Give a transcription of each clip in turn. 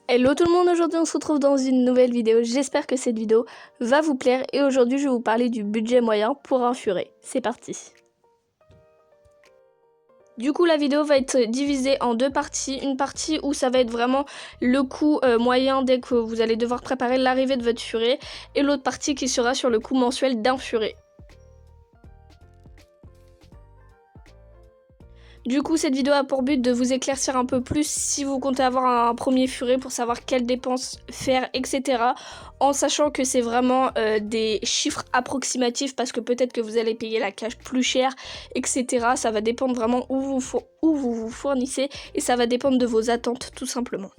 Hello tout le monde, aujourd'hui on se retrouve dans une nouvelle vidéo, j'espère que cette vidéo va vous plaire et aujourd'hui je vais vous parler du budget moyen pour un furet. C'est parti. Du coup la vidéo va être divisée en deux parties, une partie où ça va être vraiment le coût moyen dès que vous allez devoir préparer l'arrivée de votre furet et l'autre partie qui sera sur le coût mensuel d'un furet. Du coup, cette vidéo a pour but de vous éclaircir un peu plus si vous comptez avoir un premier furet pour savoir quelles dépenses faire, etc. En sachant que c'est vraiment des chiffres approximatifs parce que peut-être que vous allez payer la cage plus cher, etc. Ça va dépendre vraiment où vous vous fournissez et ça va dépendre de vos attentes tout simplement.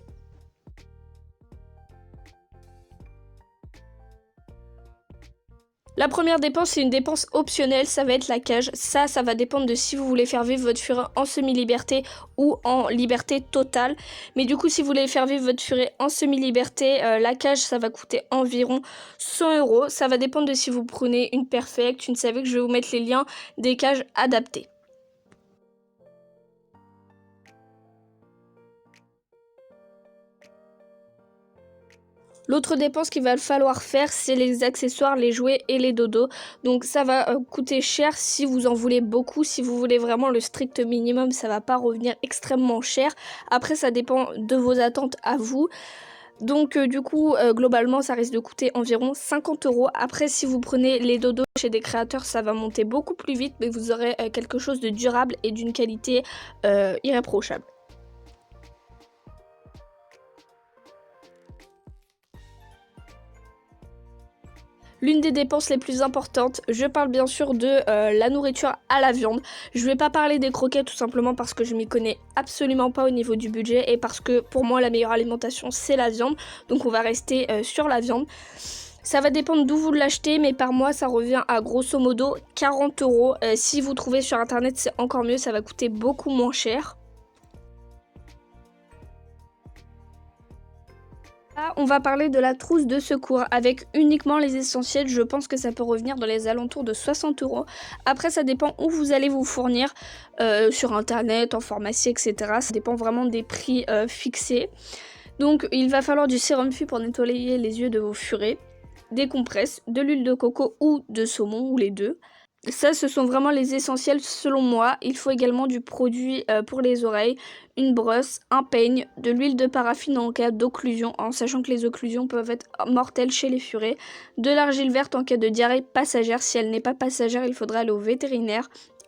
La première dépense, c'est une dépense optionnelle, ça va être la cage. Ça va dépendre de si vous voulez faire vivre votre furet en semi-liberté ou en liberté totale. Mais du coup, si vous voulez faire vivre votre furet en semi-liberté, la cage, ça va coûter environ 100 €. Ça va dépendre de si vous prenez une perfect, une savez que je vais vous mettre les liens des cages adaptées. L'autre dépense qu'il va falloir faire, c'est les accessoires, les jouets et les dodos. Donc ça va coûter cher si vous en voulez beaucoup. Si vous voulez vraiment le strict minimum, ça va pas revenir extrêmement cher. Après, ça dépend de vos attentes à vous. Donc du coup, globalement, ça risque de coûter environ 50 €. Après, si vous prenez les dodos chez des créateurs, ça va monter beaucoup plus vite, mais vous aurez quelque chose de durable et d'une qualité irréprochable. L'une des dépenses les plus importantes, je parle bien sûr de la nourriture à la viande. Je vais pas parler des croquettes tout simplement parce que je m'y connais absolument pas au niveau du budget et parce que pour moi la meilleure alimentation c'est la viande. Donc on va rester sur la viande. Ça va dépendre d'où vous l'achetez, mais par mois ça revient à grosso modo 40 €. Si vous trouvez sur internet c'est encore mieux, ça va coûter beaucoup moins cher. Là, on va parler de la trousse de secours avec uniquement les essentiels. Je pense que ça peut revenir dans les alentours de 60 €. Après, ça dépend où vous allez vous fournir, sur internet, en pharmacie, etc. Ça dépend vraiment des prix fixés. Donc, il va falloir du sérum FU pour nettoyer les yeux de vos furets, des compresses, de l'huile de coco ou de saumon, ou les deux. Ça, ce sont vraiment les essentiels selon moi. Il faut également du produit pour les oreilles, une brosse, un peigne, de l'huile de paraffine en cas d'occlusion, en sachant que les occlusions peuvent être mortelles chez les furets, de l'argile verte en cas de diarrhée passagère. Si elle n'est pas passagère, il faudra aller au vétérinaire,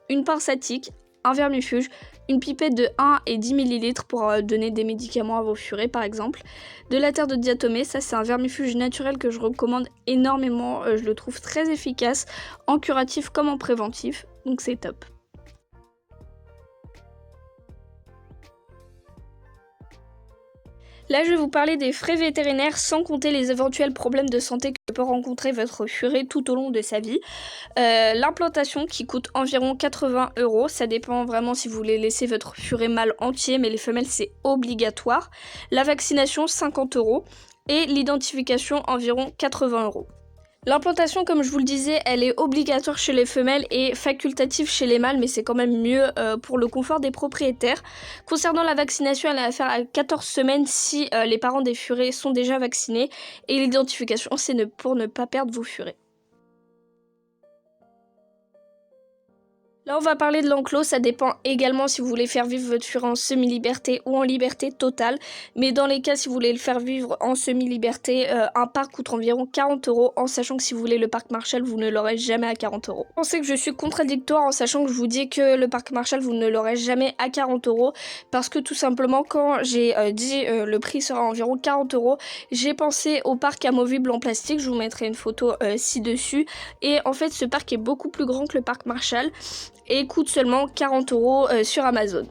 une pince à tic, un vermifuge, une pipette de 1 et 10 ml pour donner des médicaments à vos furets par exemple, de la terre de diatomée, ça c'est un vermifuge naturel que je recommande énormément, je le trouve très efficace en curatif comme en préventif, donc c'est top. Là, je vais vous parler des frais vétérinaires sans compter les éventuels problèmes de santé que peut rencontrer votre furet tout au long de sa vie. L'implantation qui coûte environ 80 €, ça dépend vraiment si vous voulez laisser votre furet mâle entier, mais les femelles c'est obligatoire. La vaccination 50 € et l'identification environ 80 €. L'implantation, comme je vous le disais, elle est obligatoire chez les femelles et facultative chez les mâles, mais c'est quand même mieux pour le confort des propriétaires. Concernant la vaccination, elle est à faire à 14 semaines si les parents des furets sont déjà vaccinés. Et l'identification, c'est pour ne pas perdre vos furets. Là, on va parler de l'enclos, ça dépend également si vous voulez faire vivre votre furet en semi-liberté ou en liberté totale. Mais dans les cas, si vous voulez le faire vivre en semi-liberté, un parc coûte environ 40 €, en sachant que si vous voulez le parc Marshall, vous ne l'aurez jamais à 40 €. Je pensais que je suis contradictoire en sachant que je vous dis que le parc Marshall, vous ne l'aurez jamais à 40 €, parce que tout simplement, quand j'ai dit le prix sera environ 40 €, j'ai pensé au parc amovible en plastique, je vous mettrai une photo ci-dessus. Et en fait, ce parc est beaucoup plus grand que le parc Marshall et coûte seulement 40 € sur Amazon.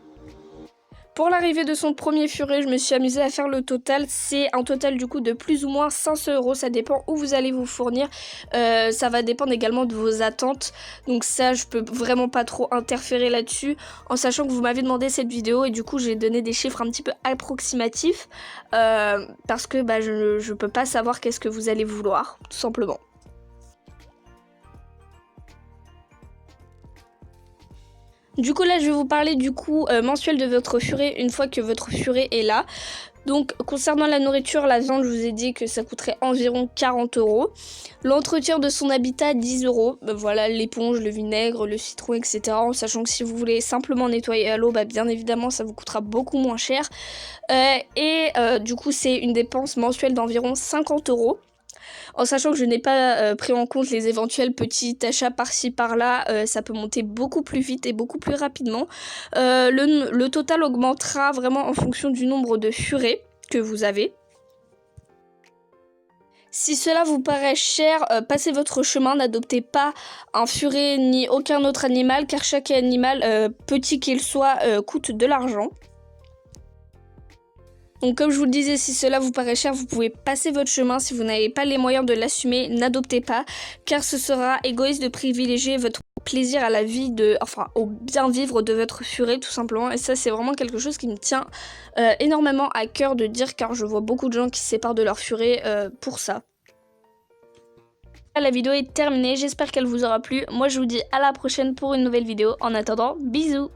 Pour l'arrivée de son premier furet, je me suis amusée à faire le total. C'est un total du coup de plus ou moins 500 €. Ça dépend où vous allez vous fournir. Ça va dépendre également de vos attentes. Donc ça, je peux vraiment pas trop interférer là-dessus. En sachant que vous m'avez demandé cette vidéo et du coup, j'ai donné des chiffres un petit peu approximatifs. Parce que je peux pas savoir qu'est-ce que vous allez vouloir, tout simplement. Du coup là je vais vous parler du coût mensuel de votre furet une fois que votre furet est là. Donc concernant la nourriture, la viande, je vous ai dit que ça coûterait environ 40 €. L'entretien de son habitat, 10 €. Voilà, l'éponge, le vinaigre, le citron, etc. En sachant que si vous voulez simplement nettoyer à l'eau, bien évidemment ça vous coûtera beaucoup moins cher. Du coup c'est une dépense mensuelle d'environ 50 €. En sachant que je n'ai pas pris en compte les éventuels petits achats par-ci par-là, ça peut monter beaucoup plus vite et beaucoup plus rapidement. Le total augmentera vraiment en fonction du nombre de furets que vous avez. Si cela vous paraît cher, passez votre chemin, n'adoptez pas un furet ni aucun autre animal car chaque animal, petit qu'il soit, coûte de l'argent. Donc comme je vous le disais, si cela vous paraît cher, vous pouvez passer votre chemin. Si vous n'avez pas les moyens de l'assumer, n'adoptez pas, car ce sera égoïste de privilégier votre plaisir à la vie au bien vivre de votre furet tout simplement. Et ça c'est vraiment quelque chose qui me tient énormément à cœur de dire, car je vois beaucoup de gens qui se séparent de leur furet pour ça. La vidéo est terminée, j'espère qu'elle vous aura plu. Moi je vous dis à la prochaine pour une nouvelle vidéo. En attendant, bisous.